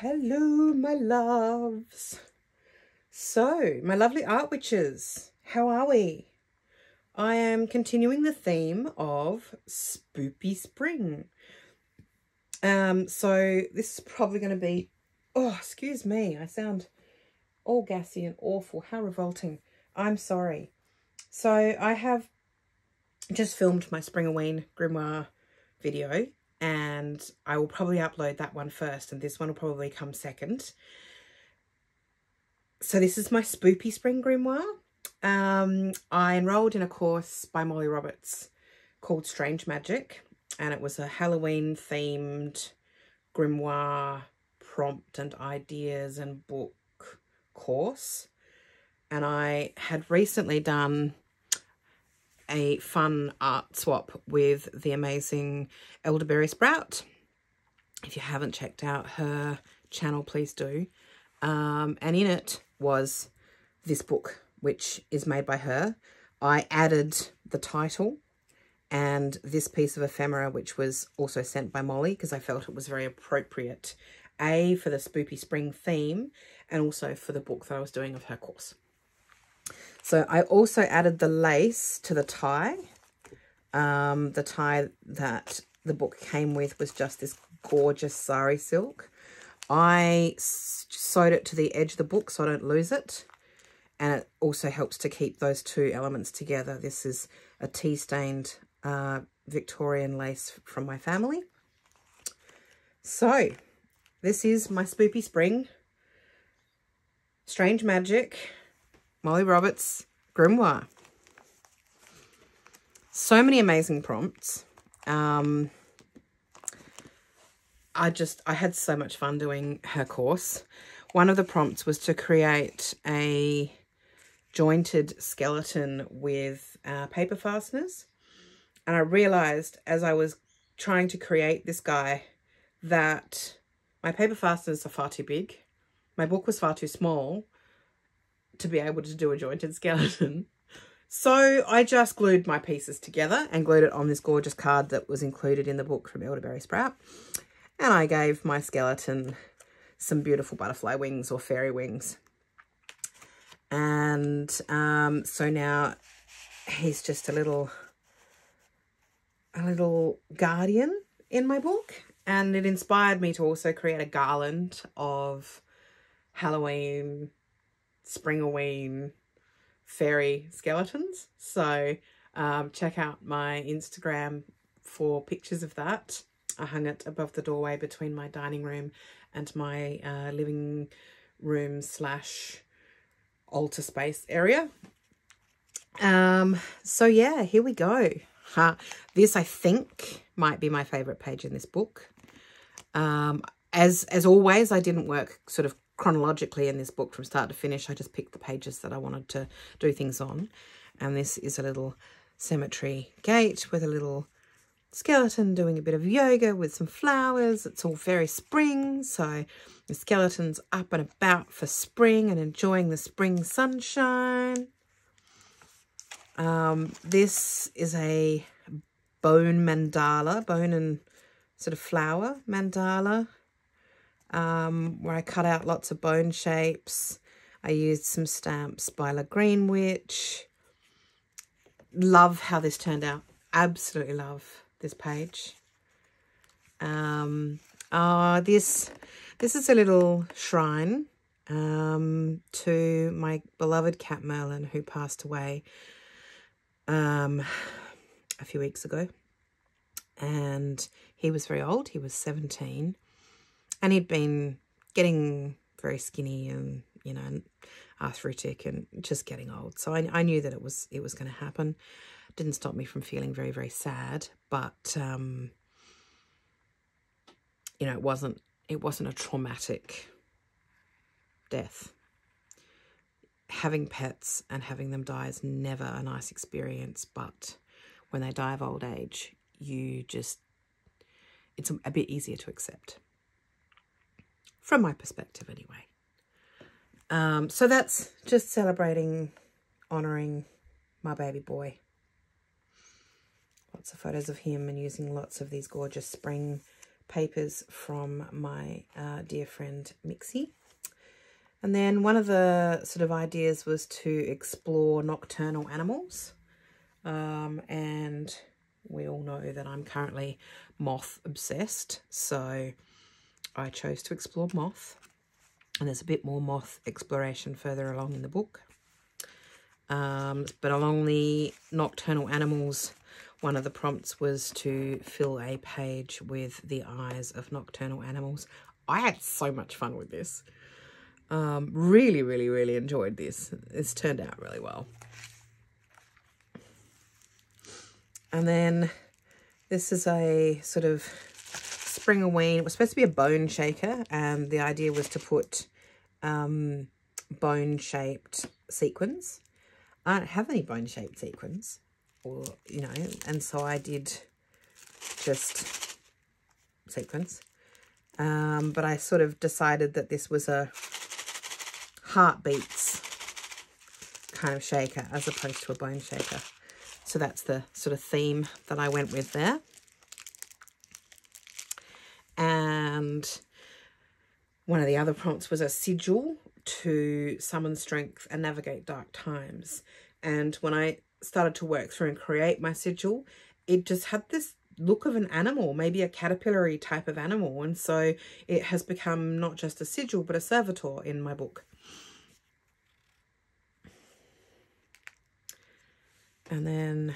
Hello, my loves. So, my lovely art witches, how are we? I am continuing the theme of Spoopy Spring. So this is probably going to be, oh, excuse me, I sound all gassy and awful. How revolting. I'm sorry. So I have just filmed my Springoween Grimoire video, and I will probably upload that one first, and this one will probably come second. So this is my Spoopy Spring Grimoire. I enrolled in a course by Molly Roberts called Strange Magick, and it was a Halloween themed grimoire prompt and ideas and book course. And I had recently done a fun art swap with the amazing Elderberry Sprout. If you haven't checked out her channel, please do. And in it was this book, which is made by her. I added the title and this piece of ephemera, which was also sent by Molly, because I felt it was very appropriate, A, for the Spoopy Spring theme, and also for the book that I was doing of her course. So I also added the lace to the tie. The tie that the book came with was just this gorgeous sari silk. I sewed it to the edge of the book so I don't lose it. And it also helps to keep those two elements together. This is a tea-stained Victorian lace from my family. So this is my Spoopy Spring Strange Magick Molly Roberts Grimoire. So many amazing prompts. I had so much fun doing her course. One of the prompts was to create a jointed skeleton with paper fasteners. And I realized as I was trying to create this guy that my paper fasteners are far too big. My book was far too small to be able to do a jointed skeleton. So I just glued my pieces together and glued it on this gorgeous card that was included in the book from Elderberry Sprout. And I gave my skeleton some beautiful butterfly wings or fairy wings. And so now he's just a little guardian in my book. And it inspired me to also create a garland of Halloween, Springoween, fairy skeletons. So check out my Instagram for pictures of that. I hung it above the doorway between my dining room and my living room / altar space area. So yeah, here we go. This I think might be my favorite page in this book. As always, I didn't work sort of chronologically in this book from start to finish. I just picked the pages that I wanted to do things on. And this is a little cemetery gate with a little skeleton doing a bit of yoga with some flowers. It's all very spring, so the skeleton's up and about for spring and enjoying the spring sunshine. This is a bone mandala, bone and sort of flower mandala, where I cut out lots of bone shapes. I used some stamps by La Green Witch. Love how this turned out. Absolutely love this page. This is a little shrine to my beloved cat Merlin, who passed away a few weeks ago. And he was very old. He was 17. And he'd been getting very skinny and, you know, arthritic and just getting old. So I knew that it was going to happen. Didn't stop me from feeling very, very sad. But, you know, it wasn't a traumatic death. Having pets and having them die is never a nice experience. But when they die of old age, it's a bit easier to accept. From my perspective, anyway. So that's just celebrating, honouring my baby boy. Lots of photos of him and using lots of these gorgeous spring papers from my dear friend Mixie. And then one of the sort of ideas was to explore nocturnal animals. And we all know that I'm currently moth obsessed, so I chose to explore moth. And there's a bit more moth exploration further along in the book. But along the nocturnal animals, one of the prompts was to fill a page with the eyes of nocturnal animals. I had so much fun with this. Really, really, really enjoyed this. It's turned out really well. And then this is a sort of spring-a-ween. It was supposed to be a bone shaker, and the idea was to put bone-shaped sequins. I don't have any bone-shaped sequins, or, you know, and so I did just sequins. But I sort of decided that this was a heartbeats kind of shaker as opposed to a bone shaker. So that's the sort of theme that I went with there. And one of the other prompts was a sigil to summon strength and navigate dark times. And when I started to work through and create my sigil, it just had this look of an animal, maybe a caterpillar-y type of animal. And so it has become not just a sigil, but a servitor in my book. And then,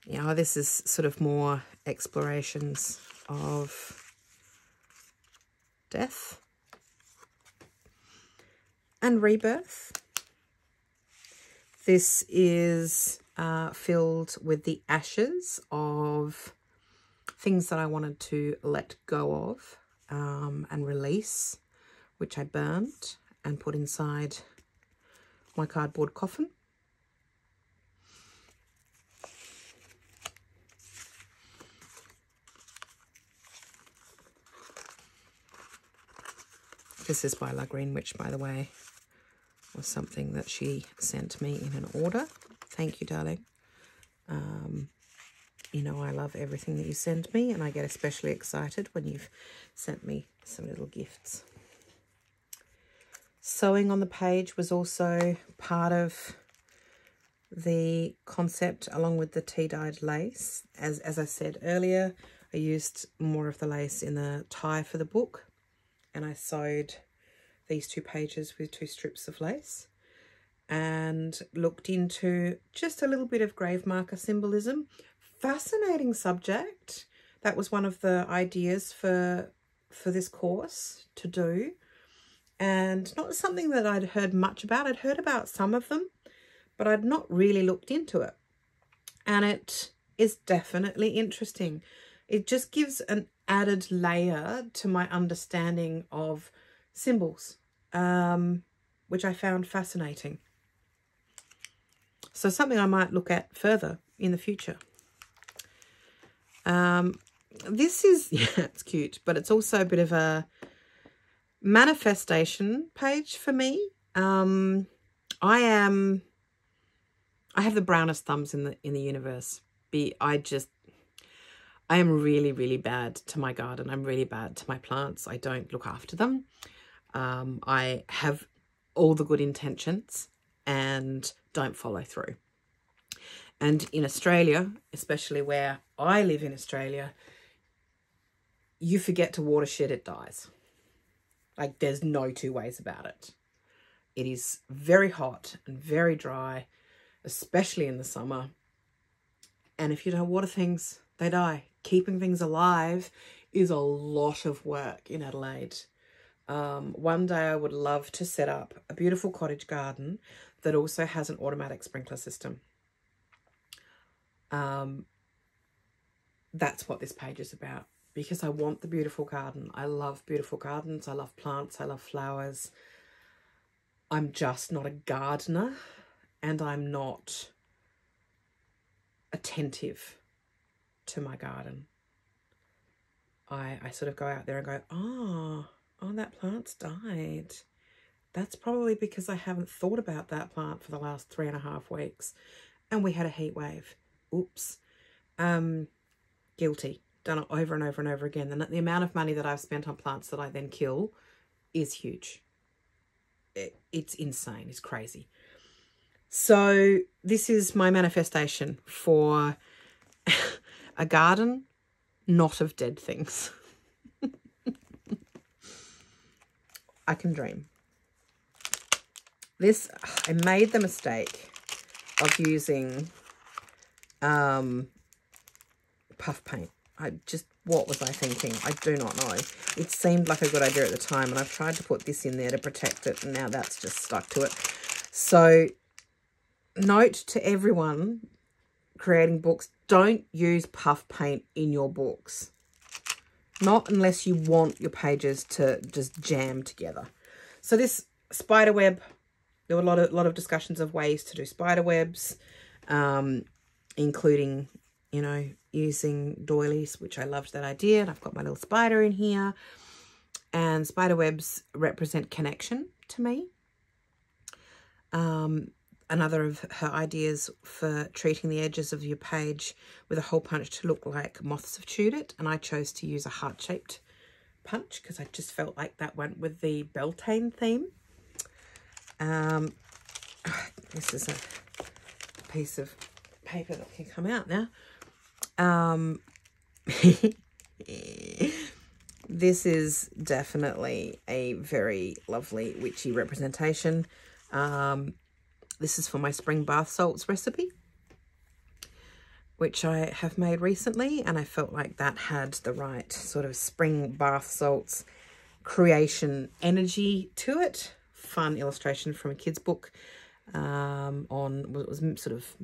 you know, this is sort of more explorations of death and rebirth. This is filled with the ashes of things that I wanted to let go of and release, which I burnt and put inside my cardboard coffin. This is by La Green Witch, by the way. It was something that she sent me in an order. Thank you, darling. You know, I love everything that you send me, and I get especially excited when you've sent me some little gifts. Sewing on the page was also part of the concept, along with the tea-dyed lace. As I said earlier, I used more of the lace in the tie for the book. And I sewed these 2 pages with 2 strips of lace and looked into just a little bit of grave marker symbolism. Fascinating subject. That was one of the ideas for this course to do. And not something that I'd heard much about. I'd heard about some of them, but I'd not really looked into it. And it is definitely interesting. It just gives an added layer to my understanding of symbols, which I found fascinating. So something I might look at further in the future. This is, yeah, it's cute, but it's also a bit of a manifestation page for me. I have the brownest thumbs in the universe. I am really, really bad to my garden. I'm really bad to my plants. I don't look after them. I have all the good intentions and don't follow through. And in Australia, especially where I live in Australia, you forget to water shit, it dies. Like, there's no 2 ways about it. It is very hot and very dry, especially in the summer. And if you don't water things, they die. Keeping things alive is a lot of work in Adelaide. One day I would love to set up a beautiful cottage garden that also has an automatic sprinkler system. That's what this page is about, because I want the beautiful garden. I love beautiful gardens. I love plants. I love flowers. I'm just not a gardener, and I'm not attentive to my garden. I sort of go out there and go, oh, that plant's died. That's probably because I haven't thought about that plant for the last 3.5 weeks. And we had a heat wave. Oops. Guilty. done it over and over and over again. And the amount of money that I've spent on plants that I then kill is huge. It's insane. It's crazy. So this is my manifestation for a garden, not of dead things. I can dream. This, I made the mistake of using puff paint. What was I thinking? I do not know. It seemed like a good idea at the time, and I've tried to put this in there to protect it, and now that's just stuck to it. So, note to everyone creating books, don't use puff paint in your books. Not unless you want your pages to just jam together. So this spider web, there were a lot of discussions of ways to do spider webs, including, you know, using doilies, which I loved that idea. And I've got my little spider in here. And spider webs represent connection to me. Another of her ideas for treating the edges of your page with a hole punch to look like moths have chewed it. And I chose to use a heart-shaped punch because I just felt like that went with the Beltane theme. This is a piece of paper that can come out now. This is definitely a very lovely witchy representation. This is for my spring bath salts recipe, which I have made recently, and I felt like that had the right sort of spring bath salts creation energy to it. Fun illustration from a kid's book on what was sort of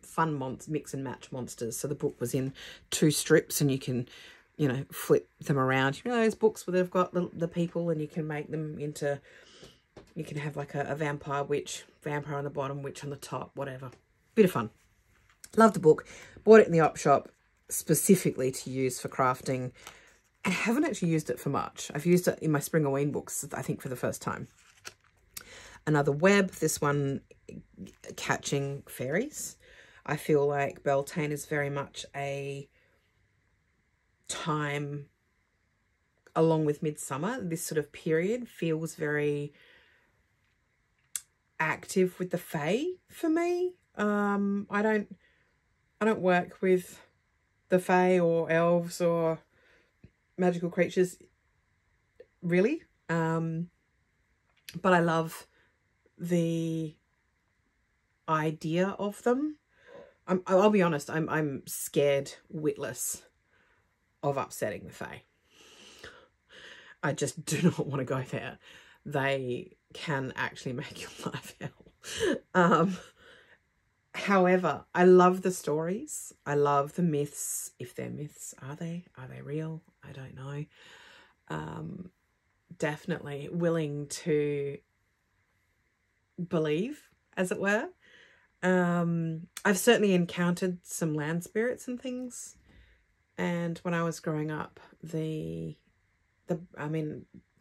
fun mix and match monsters. So the book was in 2 strips, and you can, you know, flip them around. You know those books where they've got the people, and you can make them into, you can have like a vampire witch, vampire on the bottom, witch on the top, whatever. Bit of fun. Love the book. Bought it in the op shop specifically to use for crafting. I haven't actually used it for much. I've used it in my Spring Halloween books, I think, for the first time. Another web, this one catching fairies. I feel like Beltane is very much a time, along with Midsummer, this sort of period feels very active with the fae for me. I don't work with the fae or elves or magical creatures really, but I love the idea of them. I'll be honest, I'm scared witless of upsetting the fae. I just do not want to go there. They can actually make your life hell. However, I love the stories. I love the myths. If they're myths, are they real? I don't know. Definitely willing to believe, as it were. I've certainly encountered some land spirits and things. And when I was growing up, I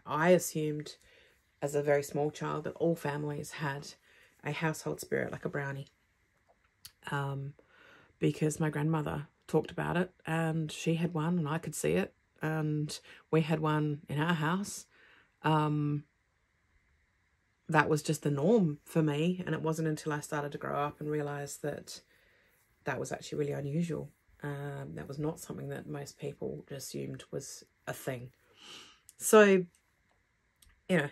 assumed as a very small child that all families had a household spirit, like a brownie. Because my grandmother talked about it, and she had one and I could see it, and we had one in our house. That was just the norm for me, and it wasn't until I started to grow up and realise that that was actually really unusual. That was not something that most people assumed was a thing. So, you know,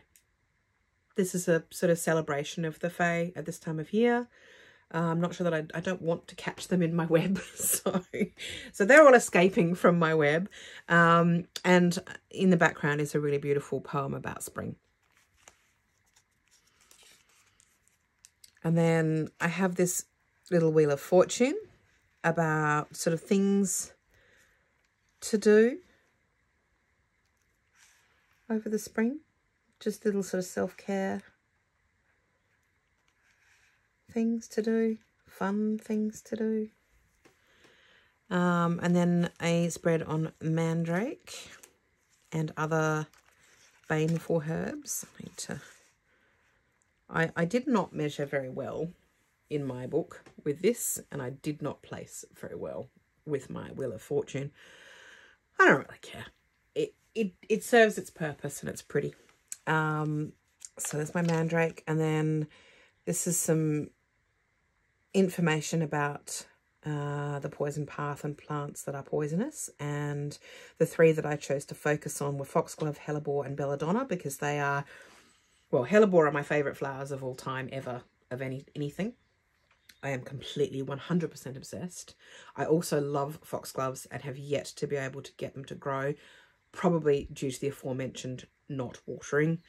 this is a sort of celebration of the fae at this time of year. I'm not sure that I don't want to catch them in my web. So they're all escaping from my web. And in the background is a really beautiful poem about spring. And then I have this little Wheel of Fortune about sort of things to do over the spring. Just little sort of self-care things to do, fun things to do. And then a spread on mandrake and other baneful herbs. I did not measure very well in my book with this, and I did not place very well with my Wheel of Fortune. I don't really care. It serves its purpose and it's pretty. So there's my mandrake, and then this is some information about the poison path and plants that are poisonous. And the 3 that I chose to focus on were foxglove, hellebore, and belladonna, because they are, well, hellebore are my favourite flowers of all time ever, of anything. I am completely 100% obsessed. I also love foxgloves and have yet to be able to get them to grow, probably due to the aforementioned not watering.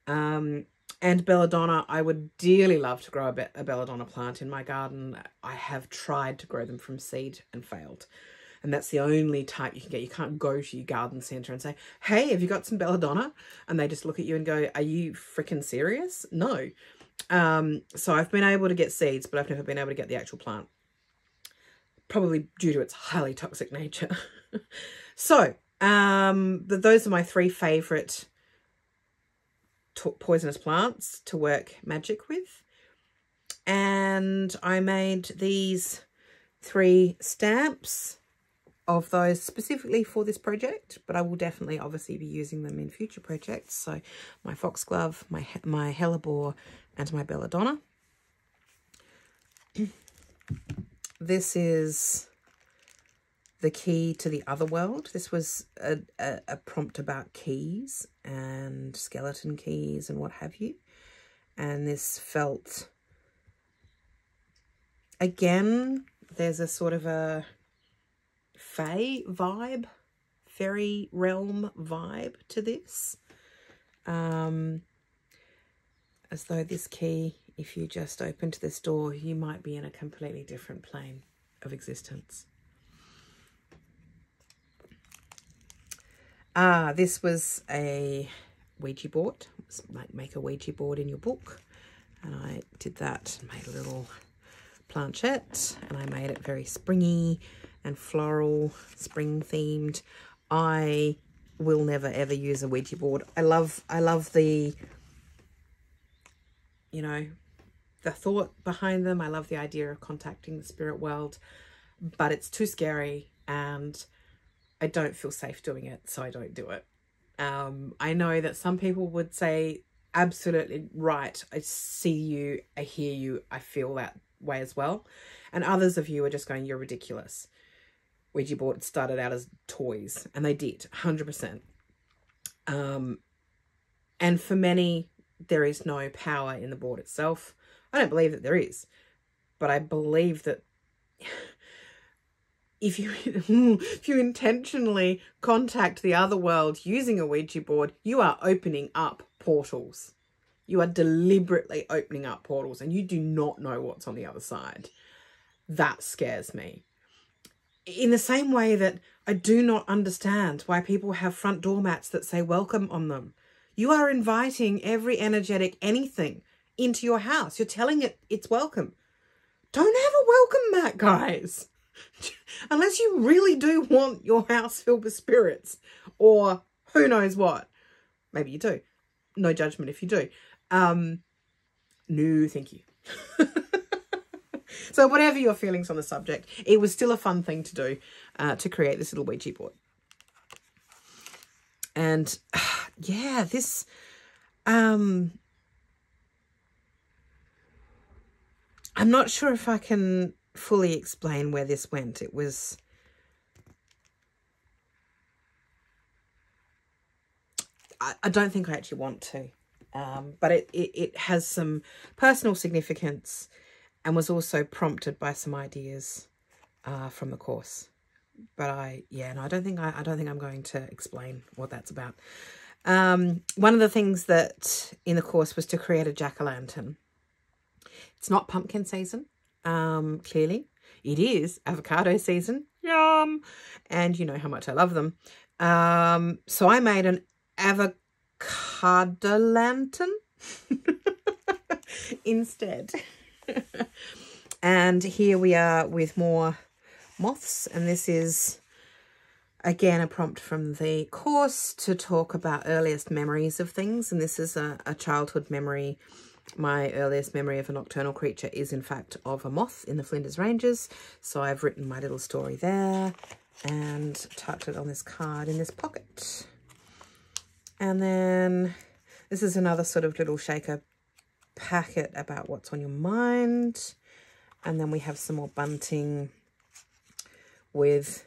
And belladonna, I would dearly love to grow a belladonna plant in my garden. I have tried to grow them from seed and failed. And that's the only type you can get. You can't go to your garden centre and say, hey, have you got some belladonna? And they just look at you and go, are you freaking serious? No. So I've been able to get seeds, but I've never been able to get the actual plant. Probably due to its highly toxic nature. So, those are my 3 favourite poisonous plants to work magic with. And I made these 3 stamps of those specifically for this project, but I will definitely obviously be using them in future projects. So my foxglove, my hellebore, and my belladonna. This is the key to the other world. This was a prompt about keys and skeleton keys and what have you. And this felt, again, there's a sort of a fae vibe, fairy realm vibe to this. As though this key, if you just opened this door, you might be in a completely different plane of existence. This was a Ouija board. It's like make a Ouija board in your book. And I did that, made a little planchette, and I made it very springy and floral, spring themed. I will never ever use a Ouija board. I love the, you know, the thought behind them. I love the idea of contacting the spirit world, but it's too scary and I don't feel safe doing it, so I don't do it. I know that some people would say, absolutely right, I see you, I hear you, I feel that way as well. And others of you are just going, you're ridiculous. Ouija board started out as toys, and they did, 100%. And for many, there is no power in the board itself. I don't believe that there is, but I believe that if you intentionally contact the other world using a Ouija board, you are opening up portals. You are deliberately opening up portals, and you do not know what's on the other side. That scares me. In the same way that I do not understand why people have front door mats that say welcome on them. You are inviting every energetic anything into your house. You're telling it it's welcome. Don't have a welcome mat, guys. Unless you really do want your house filled with spirits, or who knows what. Maybe you do. No judgment if you do. No, thank you. So whatever your feelings on the subject, it was still a fun thing to do, to create this little Ouija board. And yeah, this, I'm not sure if I can fully explain where this went. It was, I don't think I actually want to, but it has some personal significance and was also prompted by some ideas from the course. But I don't think I'm going to explain what that's about. One of the things that in the course was to create a jack-o'-lantern. It's not pumpkin season, clearly. It is avocado season. Yum! And you know how much I love them. So I made an avocado lantern instead. And here we are with more moths, and this is again a prompt from the course to talk about earliest memories of things, and this is a childhood memory. My earliest memory of a nocturnal creature is in fact of a moth in the Flinders Ranges, so I've written my little story there. and tucked it on this card in this pocket. And then this is another sort of little shaker packet about what's on your mind. And then we have some more bunting with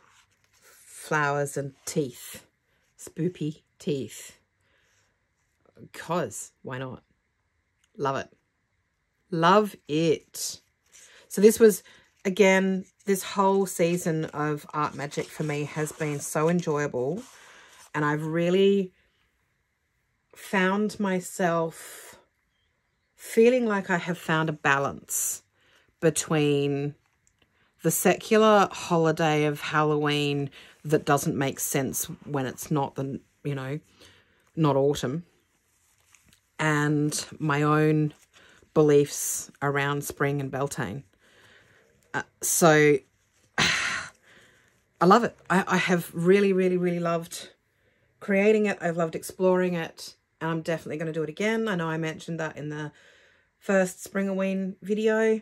flowers and teeth. Spoopy teeth. Because why not? Love it. Love it. So this was, again, this whole season of Art Magic for me has been so enjoyable. And I've really found myself feeling like I have found a balance between the secular holiday of Halloween that doesn't make sense when it's not the, you know, not autumn, and my own beliefs around spring and Beltane. So I love it. I have really, really, really loved creating it. I've loved exploring it, and I'm definitely going to do it again. I know I mentioned that in the first Springoween video.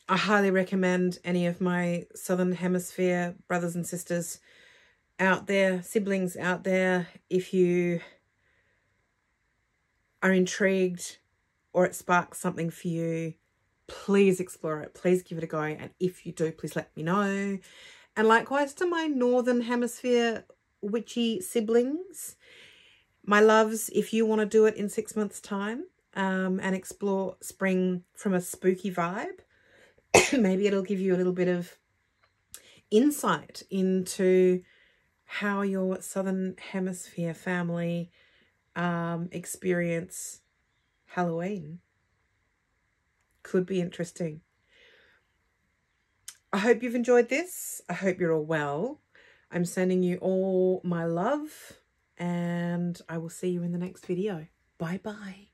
I highly recommend any of my Southern Hemisphere brothers and sisters out there, siblings out there, if you are intrigued or it sparks something for you, please explore it. Please give it a go. And if you do, please let me know. And likewise to my Northern Hemisphere witchy siblings, my loves, if you want to do it in 6 months' time and explore spring from a spooky vibe, maybe it'll give you a little bit of insight into how your Southern Hemisphere family experience Halloween. Could be interesting. I hope you've enjoyed this. I hope you're all well. I'm sending you all my love, and I will see you in the next video. Bye-bye.